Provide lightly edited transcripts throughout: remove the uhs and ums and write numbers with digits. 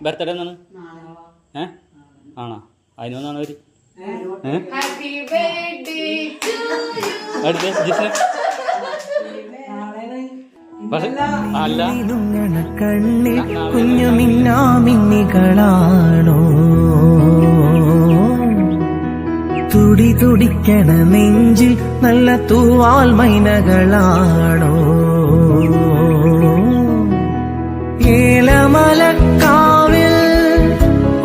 Birthday എന്നാണ്? ആണോ? അതിനൊന്നാണ് അവര് അല്ല കണ്ണിൽ കുഞ്ഞുമിന്നാമിന്നികളാണോ തുടി തുടിക്കണ നെഞ്ചിൽ നല്ല തൂവാൽ മൈനകളാണോ ഏലമലക്കാവിൽ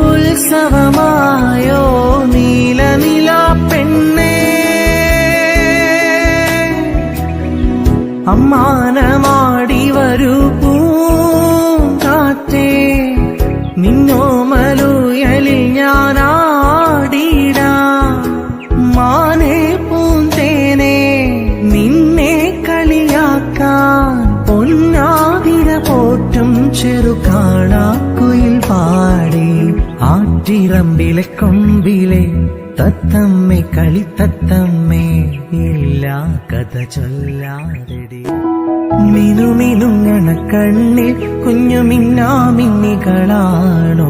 ഉത്സവമായോ നീലനില പെണ്ണേ അമ്മാനമാടി വരൂ പൂങ്കാറ്റേ നിന്നോമലുയലിൽ ഞാനാടിടാം മാനേ പൂന്തേനെ നിന്നെ കളിയാക്കാൻ പൊന്നാതിര പോറ്റും ചെറുകാണാക്കുയിൽ പാടി ആറ്റിറമ്പിലെ കൊമ്പിലെ തത്തമ്മേ കളിത്തത്തമ്മേ എല്ലാ കഥ ചൊല്ലാതെടി മിനുമിനുങ്ങണ കണ്ണിൽ കുഞ്ഞുമിന്നാമിന്നികളാണോ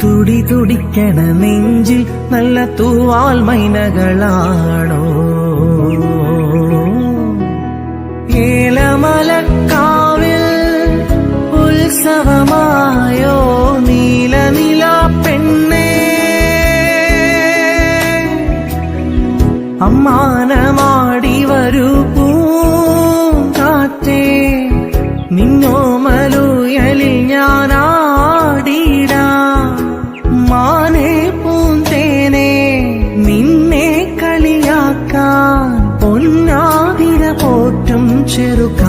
തുടി തുടിക്കണ നെഞ്ചിൽ നല്ല തൂവാൽ മൈനകളാണോ ഏലമലക്കാവിൽ ഉത്സവമായോ നീലനില പെണ്ണേ അമ്മാനമാടി വരൂ പൂങ്കാറ്റേ നിന്നോമലുയലിൽ ഞാനാടിടാം മാനേ പൂന്തേനെ നിന്നെ കളിയാക്കാൻ പൊന്നാതിര പോറ്റും ചെറുക